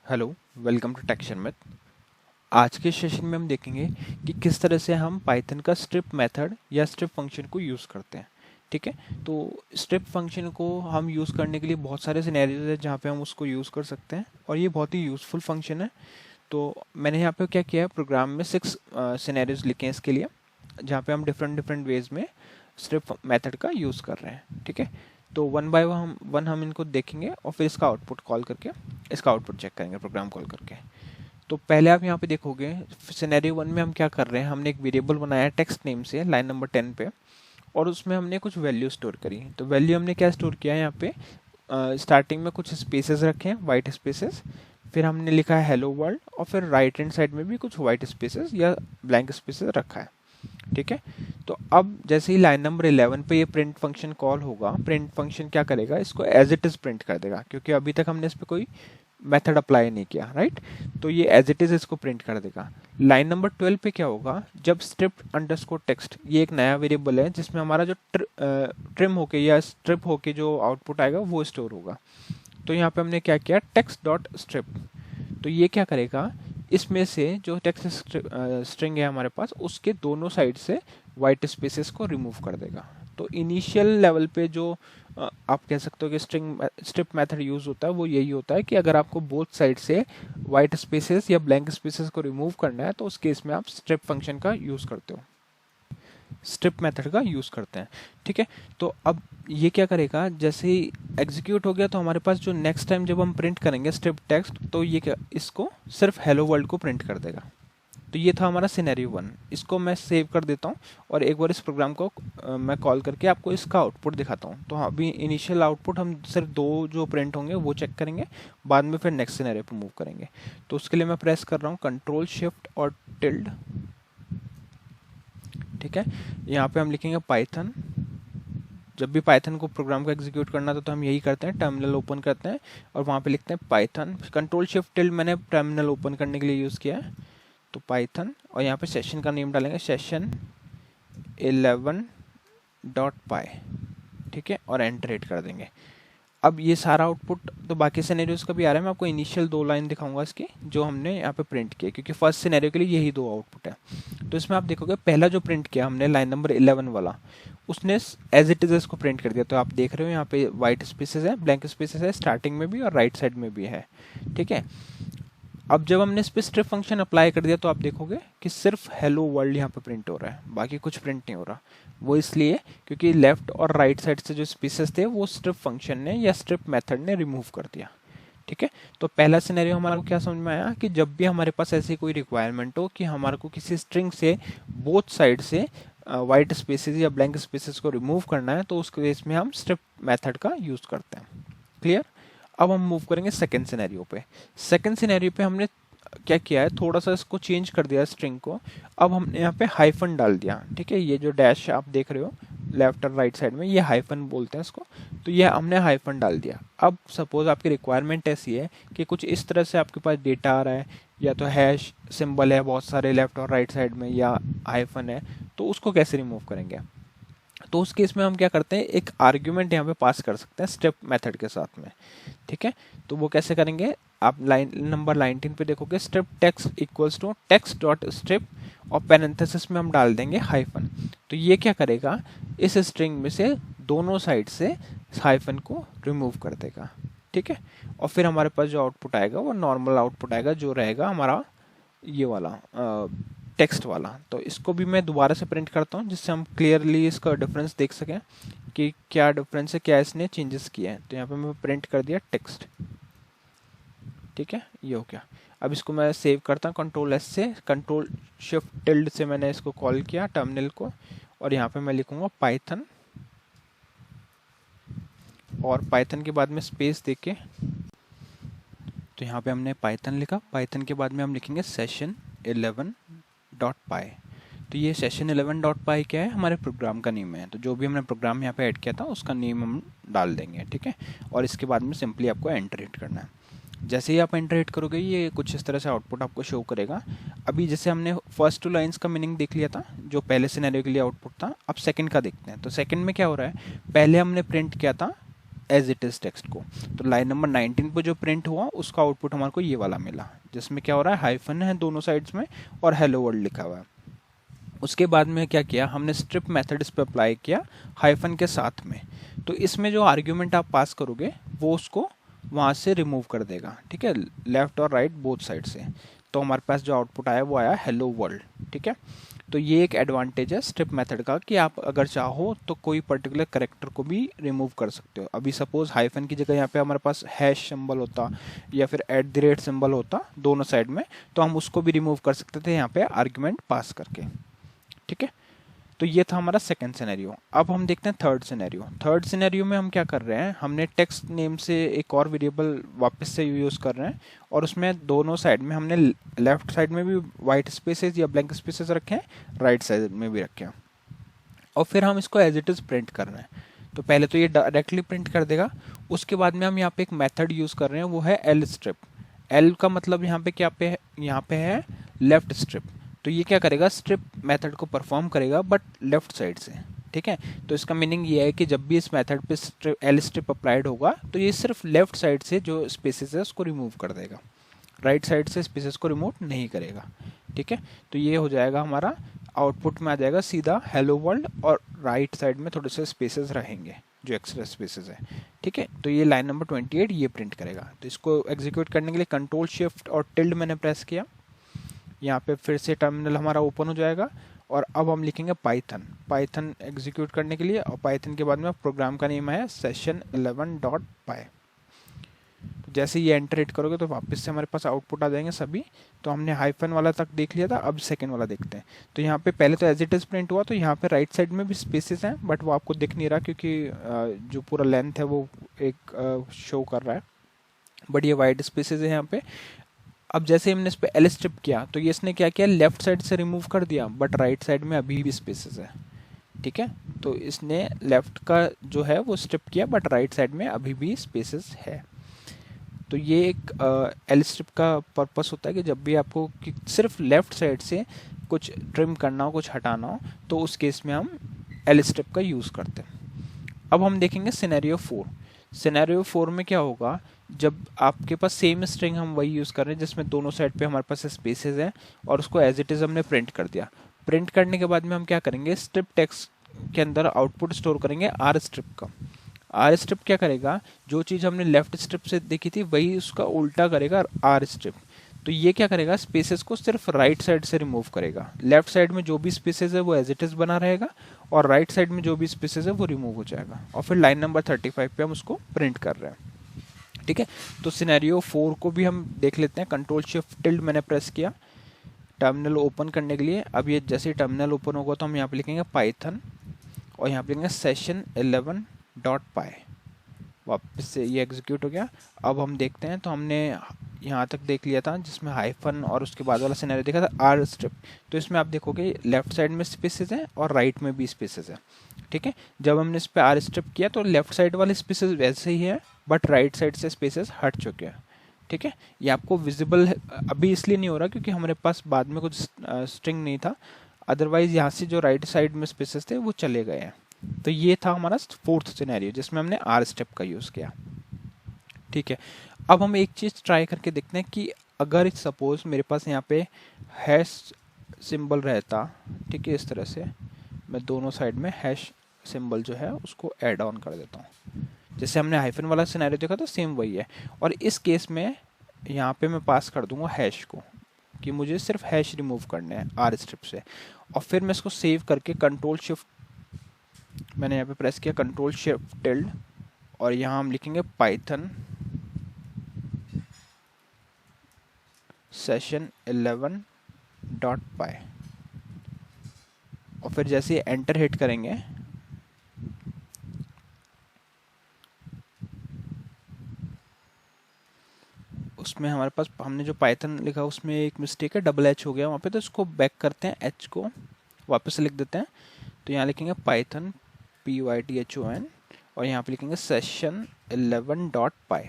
Hello, welcome to टेक्शन में। आज के सेशन में हम देखेंगे कि किस तरह से हम पाइथन का स्ट्रिप मेथड या स्ट्रिप फंक्शन को यूज़ करते हैं। ठीक है, तो स्ट्रिप फंक्शन को हम यूज़ करने के लिए बहुत सारे सिनेरियोज हैं जहाँ पे हम उसको यूज़ कर सकते हैं और ये बहुत ही यूज़फुल फंक्शन है। तो मैंने यहाँ पे क्या किया है, प्रोग्राम में 6 सिनेरियोज लिखे हैं इसके लिए, जहाँ पे हम डिफरेंट डिफरेंट वेज में स्ट्रिप मेथड का यूज़ कर रहे हैं। ठीक है, तो वन बाय वन हम इनको देखेंगे और फिर इसका आउटपुट कॉल करके इसका आउटपुट चेक करेंगे प्रोग्राम कॉल करके। तो पहले आप यहाँ पे देखोगे सिनेरियो वन में हम क्या कर रहे हैं, हमने एक वेरिएबल बनाया टेक्स्ट नेम से लाइन नंबर 10 पे, और उसमें हमने कुछ वैल्यू स्टोर करी। तो वैल्यू हमने क्या स्टोर किया है यहाँ पे, स्टार्टिंग में कुछ स्पेसेस रखे हैं, वाइट स्पेसेस, फिर हमने लिखा है हेलो वर्ल्ड, और फिर राइट हैंड साइड में भी कुछ वाइट स्पेसेस या ब्लैंक स्पेसेस रखा है। ठीक है, तो अब जैसे ही लाइन नंबर 11 पे ये प्रिंट फंक्शन कॉल होगा, प्रिंट फंक्शन क्या करेगा, इसको एज इट इज प्रिंट कर देगा, क्योंकि अभी तक हमने इस पर कोई मेथड अप्लाई नहीं किया, राइट। तो ये एज इट इज इसको प्रिंट कर देगा। लाइन नंबर 12 पे क्या होगा, जब स्ट्रिप अंडरस्कोर टेक्स्ट, ये एक नया वेरिएबल है जिसमें हमारा जो ट्रिम होके या स्ट्रिप होके जो आउटपुट आएगा वो स्टोर होगा। तो यहाँ पे हमने क्या किया, टेक्स्ट डॉट स्ट्रिप। तो ये क्या करेगा, इसमें से जो टेक्स्ट स्ट्रिंग है हमारे पास, उसके दोनों साइड से वाइट स्पेसेस को रिमूव कर देगा। तो इनिशियल लेवल पे जो आप कह सकते हो कि स्ट्रिप मेथड यूज होता है, वो यही होता है कि अगर आपको बोथ साइड से वाइट स्पेसेस या ब्लैंक स्पेसेस को रिमूव करना है तो उस केस में आप स्ट्रिप फंक्शन का यूज करते हो, स्ट्रिप मेथड का यूज करते हैं। ठीक है, तो अब ये क्या करेगा, जैसे ही एग्जीक्यूट हो गया तो हमारे पास जो नेक्स्ट टाइम जब हम प्रिंट करेंगे स्ट्रिप टेक्स्ट, तो ये क्या, इसको सिर्फ हेलो वर्ल्ड को प्रिंट कर देगा। तो ये था हमारा सिनेरियो वन। इसको मैं सेव कर देता हूँ और एक बार इस प्रोग्राम को मैं कॉल करके आपको इसका आउटपुट दिखाता हूँ। तो हाँ, अभी इनिशियल आउटपुट हम सिर्फ दो जो प्रिंट होंगे वो चेक करेंगे, बाद में फिर नेक्स्ट सिनेरियो पर मूव करेंगे। तो उसके लिए मैं प्रेस कर रहा हूँ कंट्रोल शिफ्ट और टिल्ड। ठीक है, यहाँ पे हम लिखेंगे पाइथन। जब भी पाइथन को प्रोग्राम को एग्जीक्यूट करना था तो हम यही करते हैं, टर्मिनल ओपन करते हैं और वहाँ पे लिखते हैं पाइथन। कंट्रोल शिफ्ट टिल्ड मैंने टर्मिनल ओपन करने के लिए यूज़ किया है, तो पाइथन, और यहाँ पे सेशन का नेम डालेंगे सेशन 11.py। ठीक है, और एंटर हिट कर देंगे। अब ये सारा आउटपुट तो बाकी सिनेरियोज का भी आ रहा है। मैं आपको इनिशियल 2 लाइन दिखाऊंगा इसकी जो हमने यहाँ पे प्रिंट किए, क्योंकि फर्स्ट सिनेरियो के लिए यही 2 आउटपुट है। तो इसमें आप देखोगे पहला जो प्रिंट किया हमने लाइन नंबर 11 वाला, उसने एज इट इज इसको प्रिंट कर दिया। तो आप देख रहे हो यहाँ पे वाइट स्पेसेस है, ब्लैंक स्पेसेस है, स्टार्टिंग में भी और राइट साइड में भी है। ठीक है, अब जब हमने इस पर स्ट्रिप फंक्शन अप्लाई कर दिया तो आप देखोगे कि सिर्फ हेलो वर्ल्ड यहाँ पे प्रिंट हो रहा है, बाकी कुछ प्रिंट नहीं हो रहा। वो इसलिए क्योंकि लेफ्ट और राइट साइड से जो स्पेसेस थे वो स्ट्रिप फंक्शन ने या स्ट्रिप मेथड ने रिमूव कर दिया। ठीक है, तो पहला सिनेरियो हमारा को क्या समझ में आया कि जब भी हमारे पास ऐसी कोई रिक्वायरमेंट हो कि हमारे को किसी स्ट्रिंग से बोथ साइड से वाइट स्पेसेस या ब्लैंक स्पेसेस को रिमूव करना है, तो उस केस में हम स्ट्रिप मेथड का यूज करते हैं। क्लियर। अब हम मूव करेंगे सेकंड सिनेरियो पे। सेकंड सिनेरियो पे हमने क्या किया है, थोड़ा सा इसको चेंज कर दिया स्ट्रिंग को। अब हमने यहाँ पे हाइफन डाल दिया। ठीक है, ये जो डैश आप देख रहे हो लेफ्ट और राइट साइड में, ये हाइफन बोलते हैं इसको। तो ये हमने हाइफन डाल दिया। अब सपोज आपकी रिक्वायरमेंट ऐसी है कि कुछ इस तरह से आपके पास डेटा आ रहा है, या तो हैश सिंबल है बहुत सारे लेफ्ट और राइट साइड में, या हाइफन है, तो उसको कैसे रिमूव करेंगे। तो उस केस में हम क्या करते हैं, एक आर्ग्यूमेंट यहाँ पे पास कर सकते हैं स्ट्रिप मेथड के साथ में। ठीक है, तो वो कैसे करेंगे, आप लाइन नंबर 19 पे देखोगे strip text equals to text dot strip, और पैरेंथेसिस में हम डाल देंगे हाइफन। तो ये क्या करेगा, इस स्ट्रिंग में से दोनों साइड से हाइफन को रिमूव कर देगा। ठीक है, और फिर हमारे पास जो आउटपुट आएगा वो नॉर्मल आउटपुट आएगा, जो रहेगा हमारा ये वाला टेक्स्ट वाला। तो इसको भी मैं दोबारा से प्रिंट करता हूँ जिससे हम क्लियरली इसका डिफरेंस देख सकें कि क्या डिफरेंस है, क्या इसने चेंजेस किए हैं। तो यहाँ पे मैं प्रिंट कर दिया टेक्स्ट। ठीक है, ये हो गया। अब इसको मैं सेव करता हूँ कंट्रोल एस से, कंट्रोल शिफ्ट टिल्ड से मैंने इसको कॉल किया टर्मिनल को, और यहाँ पे मैं लिखूंगा पाइथन, और पाइथन के बाद में स्पेस देके, तो यहाँ पे हमने पाइथन लिखा। पाइथन के बाद में हम लिखेंगे सेशन 11.py। तो ये सेशन 11.py क्या है, हमारे प्रोग्राम का नेम है। तो जो भी हमने प्रोग्राम यहाँ पे ऐड किया था उसका नेम हम डाल देंगे। ठीक है, और इसके बाद में सिंपली आपको एंटर हिट करना है। जैसे ही आप एंटर हिट करोगे ये कुछ इस तरह से आउटपुट आपको शो करेगा। अभी जैसे हमने फर्स्ट 2 लाइन्स का मीनिंग देख लिया था जो पहले सिनेरियो के लिए आउटपुट था, अब सेकंड का देखते हैं। तो सेकंड में क्या हो रहा है, पहले हमने प्रिंट किया था एज इट इज टेक्स्ट को। तो लाइन नंबर 19 पे जो प्रिंट हुआ उसका आउटपुट हमारे को ये वाला मिला, जिसमें क्या हो रहा है, हाइफन है दोनों साइड्स में और हेलो वर्ल्ड लिखा हुआ है। उसके बाद में क्या किया हमने, स्ट्रिप मेथड इस पर अप्लाई किया हाइफन के साथ में। तो इसमें जो आर्ग्यूमेंट आप पास करोगे वो उसको वहाँ से रिमूव कर देगा, ठीक है, लेफ्ट और राइट बोथ साइड से। तो हमारे पास जो आउटपुट आया वो आया हेलो वर्ल्ड, ठीक है। तो ये एक एडवांटेज है स्ट्रिप मेथड का कि आप अगर चाहो तो कोई पर्टिकुलर कैरेक्टर को भी रिमूव कर सकते हो। अभी सपोज हाइफन की जगह यहाँ पे हमारे पास हैश सिंबल होता या फिर @ सिंबल होता दोनों साइड में, तो हम उसको भी रिमूव कर सकते थे यहाँ पे आर्ग्यूमेंट पास करके, ठीक है। तो ये था हमारा सेकंड सिनेरियो। अब हम देखते हैं थर्ड सिनेरियो। थर्ड सिनेरियो में हम क्या कर रहे हैं, हमने टेक्स्ट नेम से एक और वेरिएबल वापस से यूज़ कर रहे हैं और उसमें दोनों साइड में हमने लेफ्ट साइड में भी वाइट स्पेसेस या ब्लैंक स्पेसेस रखे हैं, राइट साइड में भी रखे हैं, और फिर हम इसको एज इट इज़ प्रिंट कर रहे हैं। तो पहले तो ये डायरेक्टली प्रिंट कर देगा, उसके बाद में हम यहाँ पे एक मेथड यूज़ कर रहे हैं, वो है एल स्ट्रिप। एल का मतलब यहाँ पे क्या पे यहाँ पे है लेफ्ट स्ट्रिप। तो ये क्या करेगा, स्ट्रिप मेथड को परफॉर्म करेगा बट लेफ्ट साइड से, ठीक है। तो इसका मीनिंग ये है कि जब भी इस मेथड पे एल स्ट्रिप अप्लाइड होगा तो ये सिर्फ लेफ्ट साइड से जो स्पेसेस है उसको रिमूव कर देगा, राइट साइड से स्पेसेस को रिमूव नहीं करेगा, ठीक है। तो ये हो जाएगा हमारा आउटपुट में आ जाएगा सीधा हेलो वर्ल्ड, और राइट साइड में थोड़े से स्पेसेस रहेंगे जो एक्स्ट्रा स्पेसेस है, ठीक है। तो ये लाइन नंबर 28 ये प्रिंट करेगा। तो इसको एग्जीक्यूट करने के लिए कंट्रोल शिफ्ट और टिल्ड मैंने प्रेस किया, यहाँ पे फिर से टर्मिनल हमारा ओपन हो जाएगा और अब हम लिखेंगे पाइथन। पाइथन एग्जीक्यूट करने के लिए, और पाइथन के बाद में प्रोग्राम का नेम है session11.py। जैसे ये एंटर हिट करोगे तो वापस से हमारे पास आउटपुट आ जाएंगे सभी। तो हमने हाइफन वाला तक देख लिया था, अब सेकंड वाला देखते हैं। तो यहाँ पे पहले तो एज इट इज प्रिंट हुआ, तो यहाँ पे राइट साइड में भी स्पेसेस हैं बट वो आपको दिख नहीं रहा क्योंकि जो पूरा लेंथ है वो एक शो कर रहा है, बट ये वाइट स्पेसेस है यहाँ पे। अब जैसे हमने इस पर एल स्ट्रिप किया तो ये इसने क्या किया, लेफ्ट साइड से रिमूव कर दिया बट राइट साइड में अभी भी स्पेसेस है, ठीक है। तो इसने लेफ्ट का जो है वो स्ट्रिप किया बट राइट साइड में अभी भी स्पेसेस है। तो ये एक एल स्ट्रिप का पर्पस होता है कि जब भी आपको कि सिर्फ लेफ्ट साइड से कुछ ट्रिम करना हो, कुछ हटाना हो, तो उस केस में हम एल स्ट्रिप का यूज़ करते हैं। अब हम देखेंगे सिनेरियो 4। सिनेरियो 4 में क्या होगा, जब आपके पास सेम स्ट्रिंग हम वही यूज़ कर रहे हैं जिसमें दोनों साइड पे हमारे पास स्पेसेस हैं और उसको एज इट इज़ हमने प्रिंट कर दिया। प्रिंट करने के बाद में हम क्या करेंगे, स्ट्रिप टेक्स्ट के अंदर आउटपुट स्टोर करेंगे आर स्ट्रिप का। आर स्ट्रिप क्या करेगा, जो चीज़ हमने लेफ्ट स्ट्रिप से देखी थी वही उसका उल्टा करेगा आर स्ट्रिप। तो ये क्या करेगा, स्पेसेस को सिर्फ राइट साइड से रिमूव करेगा। लेफ्ट साइड में जो भी स्पेसेस है वो एज इट इज़ बना रहेगा और राइट साइड में जो भी स्पेसेस है वो रिमूव हो जाएगा। और फिर लाइन नंबर 35 पे हम उसको प्रिंट कर रहे हैं, ठीक है। तो सिनेरियो 4 को भी हम देख लेते हैं। कंट्रोल शिफ्ट टिल्ड मैंने प्रेस किया टर्मिनल ओपन करने के लिए। अब ये जैसे टर्मिनल ओपन होगा तो हम यहाँ पे लिखेंगे पाइथन और यहाँ पे लिखेंगे session11.py। वापस से ये एग्जीक्यूट हो गया। अब हम देखते हैं, तो हमने यहाँ तक देख लिया था जिसमें हाइफन और उसके बाद वाला सिनेरियो देखा था आर स्ट्रिप। तो इसमें आप देखोगे लेफ्ट साइड में स्पेसेस हैं और राइट में भी स्पेसेस हैं, ठीक है। जब हमने इस पर आर स्ट्रिप किया तो लेफ्ट साइड वाले स्पेसेस वैसे ही है बट राइट साइड से स्पेसेस हट चुके हैं, ठीक है। ये आपको विजिबल अभी इसलिए नहीं हो रहा क्योंकि हमारे पास बाद में कुछ स्ट्रिंग नहीं था, अदरवाइज यहाँ से जो राइट साइड में स्पेसेस थे वो चले गए हैं। तो ये था हमारा 4th सिनेरियो जिसमें हमने आर स्टेप का यूज़ किया, ठीक है। अब हम एक चीज़ ट्राई करके देखते हैं कि अगर सपोज मेरे पास यहाँ पे हैश सिंबल रहता, ठीक है, इस तरह से मैं दोनों साइड में हैश सिंबल जो है उसको ऐड ऑन कर देता हूँ। जैसे हमने हाइफन वाला सिनेरियो देखा था सेम वही है। और इस केस में यहाँ पे मैं पास कर दूंगा हैश को कि मुझे सिर्फ हैश रिमूव करने हैं आर स्ट्रिप से। और फिर मैं इसको सेव करके कंट्रोल शिफ्ट मैंने यहाँ पे प्रेस किया, कंट्रोल शिफ्ट टिल्ड, और यहाँ हम लिखेंगे पाइथन session11.py। और फिर जैसे एंटर हिट करेंगे उसमें हमारे पास हमने जो पाइथन लिखा उसमें एक मिस्टेक है, डबल एच हो गया वहाँ पे। तो इसको बैक करते हैं, एच को वापस से लिख देते हैं। तो यहाँ लिखेंगे पाइथन PYTHON और यहाँ पे लिखेंगे session11.py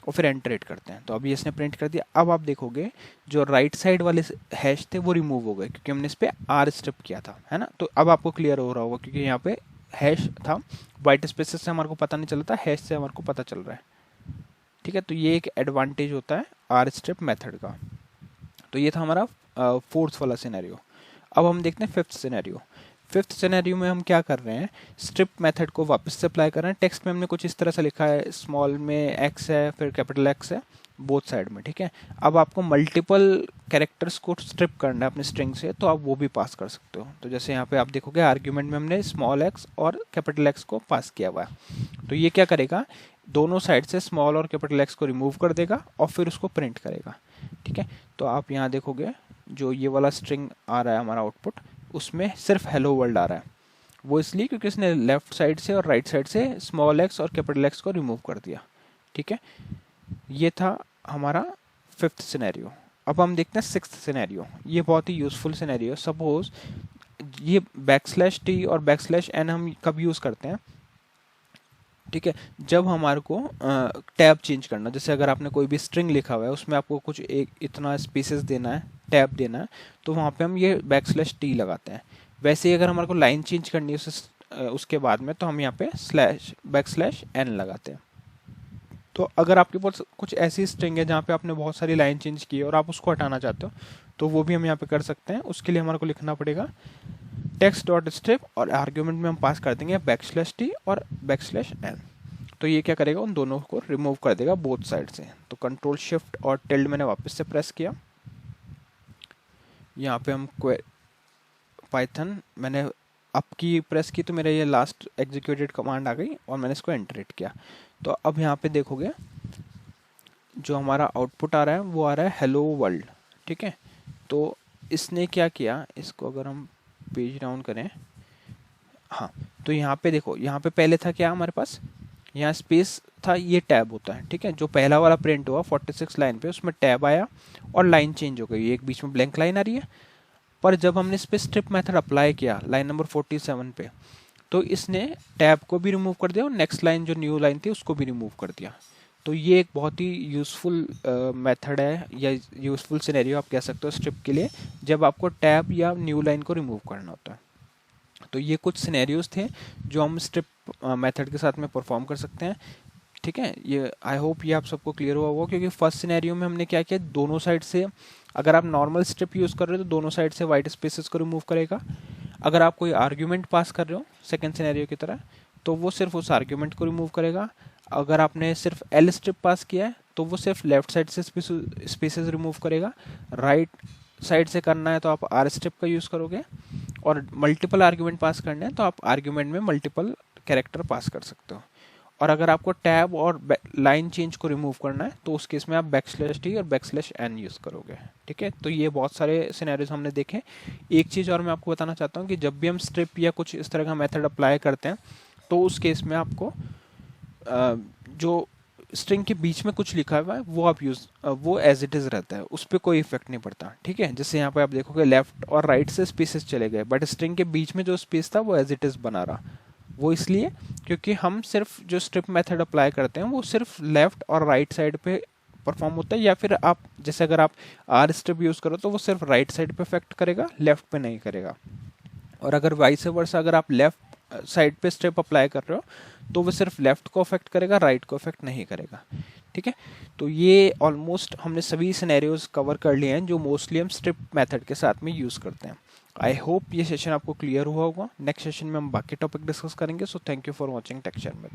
और फिर एंटर हिट करते हैं। तो अभी इसने प्रिंट कर दिया। अब आप देखोगे जो राइट साइड वाले हैश थे वो रिमूव हो गए क्योंकि हमने इस पर आर स्ट्रिप किया था, है ना। तो अब आपको क्लियर हो रहा होगा क्योंकि यहाँ पे हैश था, वाइट स्पेसेस से हमारे को पता नहीं चलता, हैश से हमारे को पता चल रहा है। ठीक है, तो ये एक एडवांटेज होता है आर स्ट्रिप मेथड का। तो ये था हमारा फोर्थ वाला सिनेरियो। अब हम देखते हैं फिफ्थ सिनेरियो। फिफ्थ सिनेरियो में हम क्या कर रहे हैं, स्ट्रिप मेथड को वापस से अप्लाई कर रहे हैं। टेक्स्ट में हमने कुछ इस तरह से लिखा है, स्मॉल में एक्स है, फिर कैपिटल एक्स है बोथ साइड में। ठीक है, अब आपको मल्टीपल कैरेक्टर्स को स्ट्रिप करना है अपने स्ट्रिंग से, तो आप वो भी पास कर सकते हो। तो जैसे यहाँ पे आप देखोगे आर्ग्यूमेंट में हमने स्मॉल एक्स और कैपिटल एक्स को पास किया हुआ है। तो ये क्या करेगा, दोनों साइड से स्मॉल और कैपिटल एक्स को रिमूव कर देगा और फिर उसको प्रिंट करेगा। ठीक है, तो आप यहाँ देखोगे जो ये वाला स्ट्रिंग आ रहा है हमारा आउटपुट, उसमें सिर्फ हेलो वर्ल्ड आ रहा है। वो इसलिए क्योंकि इसने लेफ्ट साइड से और राइट साइड से स्मॉल एक्स और कैपिटल एक्स को रिमूव कर दिया। ठीक है, ये था हमारा फिफ्थ सिनेरियो। अब हम देखते हैं सिक्स्थ सिनेरियो। ये बहुत ही यूजफुल सिनेरियो। सपोज ये \t और \n हम कब यूज़ करते हैं, ठीक है, जब हमारे को टैब चेंज करना, जैसे अगर आपने कोई भी स्ट्रिंग लिखा हुआ है उसमें आपको कुछ एक इतना स्पेसेस देना है, टैब देना है, तो वहाँ पे हम ये \t लगाते हैं। वैसे ही अगर हमारे को लाइन चेंज करनी है उसके बाद में, तो हम यहाँ पे \n लगाते हैं। तो अगर आपके पास कुछ ऐसी स्ट्रिंग है जहाँ पे आपने बहुत सारी लाइन चेंज की है और आप उसको हटाना चाहते हो, तो वो भी हम यहाँ पे कर सकते हैं। उसके लिए हमारे को लिखना पड़ेगा text.strip और आर्ग्यूमेंट में हम पास कर देंगे \t और \n। तो ये क्या करेगा, उन दोनों को रिमूव कर देगा बोथ साइड से। तो कंट्रोल शिफ्ट और टिल्ड मैंने वापस से प्रेस किया। यहाँ पे हम पाइथन मैंने अप की प्रेस की, तो मेरा ये लास्ट एग्जीक्यूटेड कमांड आ गई और मैंने इसको एंटर हिट किया। तो अब यहाँ पे देखोगे जो हमारा आउटपुट आ रहा है वो आ रहा है हेलो वर्ल्ड। ठीक है, तो इसने क्या किया, इसको अगर हम पेज डाउन करें, हाँ, तो यहाँ पे देखो, यहाँ पे पहले था क्या हमारे पास, यहाँ स्पेस था, ये टैब होता है। ठीक है, जो पहला वाला प्रिंट हुआ 46 लाइन पे, उसमें टैब आया और लाइन चेंज हो गई, एक बीच में ब्लैंक लाइन आ रही है। पर जब हमने इस पे स्ट्रिप मेथड अप्लाई किया लाइन नंबर 47 पे, तो इसने टैब को भी रिमूव कर दिया और नेक्स्ट लाइन जो न्यू लाइन थी उसको भी रिमूव कर दिया। तो ये एक बहुत ही यूज़फुल मेथड है या यूज़फुल सिनेरियो आप कह सकते हो स्ट्रिप के लिए, जब आपको टैब या न्यू लाइन को रिमूव करना होता है। तो ये कुछ सिनेरियोज थे जो हम स्ट्रिप मेथड के साथ में परफॉर्म कर सकते हैं। ठीक है, ये आई होप ये आप सबको क्लियर हुआ होगा, क्योंकि फर्स्ट सिनेरियो में हमने क्या किया, दोनों साइड से अगर आप नॉर्मल स्ट्रिप यूज़ कर रहे हो तो दोनों साइड से वाइट स्पेसेस को रिमूव करेगा। अगर आप कोई आर्ग्यूमेंट पास कर रहे हो सेकेंड सिनेरियो की तरह, तो वो सिर्फ उस आर्ग्यूमेंट को रिमूव करेगा। अगर आपने सिर्फ एल स्ट्रिप पास किया है तो वो सिर्फ लेफ्ट साइड से स्पेसेस रिमूव करेगा। राइट साइड से करना है तो आप आर स्ट्रिप का यूज़ करोगे, और मल्टीपल आर्ग्यूमेंट पास करने हैं तो आप आर्ग्यूमेंट में मल्टीपल कैरेक्टर पास कर सकते हो। और अगर आपको टैब और लाइन चेंज को रिमूव करना है तो उस केस में आप \t और \n यूज़ करोगे। ठीक है, तो ये बहुत सारे सिनेरियोज हमने देखे। एक चीज़ और मैं आपको बताना चाहता हूँ कि जब भी हम स्ट्रिप या कुछ इस तरह का मेथड अप्लाई करते हैं, तो उस केस में आपको जो स्ट्रिंग के बीच में कुछ लिखा हुआ है वो एज इट इज़ रहता है, उस पर कोई इफेक्ट नहीं पड़ता। ठीक है, जैसे यहाँ पे आप देखोगे लेफ्ट और राइट से स्पेसेस चले गए, बट स्ट्रिंग के बीच में जो स्पेस था वो एज इट इज़ बना रहा। वो इसलिए क्योंकि हम सिर्फ जो स्ट्रिप मेथड अप्लाई करते हैं वो सिर्फ लेफ्ट और राइट साइड पे परफॉर्म होता है, या फिर आप जैसे अगर आप आर स्ट्रिप यूज़ करो तो वो सिर्फ राइट साइड पे इफेक्ट करेगा, लेफ्ट पे नहीं करेगा। और अगर वाइस वर्सा अगर आप लेफ्ट साइड पे स्ट्रिप अप्लाई कर रहे हो तो वो सिर्फ लेफ्ट को अफेक्ट करेगा, राइट को अफेक्ट नहीं करेगा। ठीक है, तो ये ऑलमोस्ट हमने सभी सिनेरियोज कवर कर लिए हैं जो मोस्टली हम स्ट्रिप मेथड के साथ में यूज़ करते हैं। आई होप ये सेशन आपको क्लियर हुआ होगा। नेक्स्ट सेशन में हम बाकी टॉपिक डिस्कस करेंगे। So thank you for watching texture में।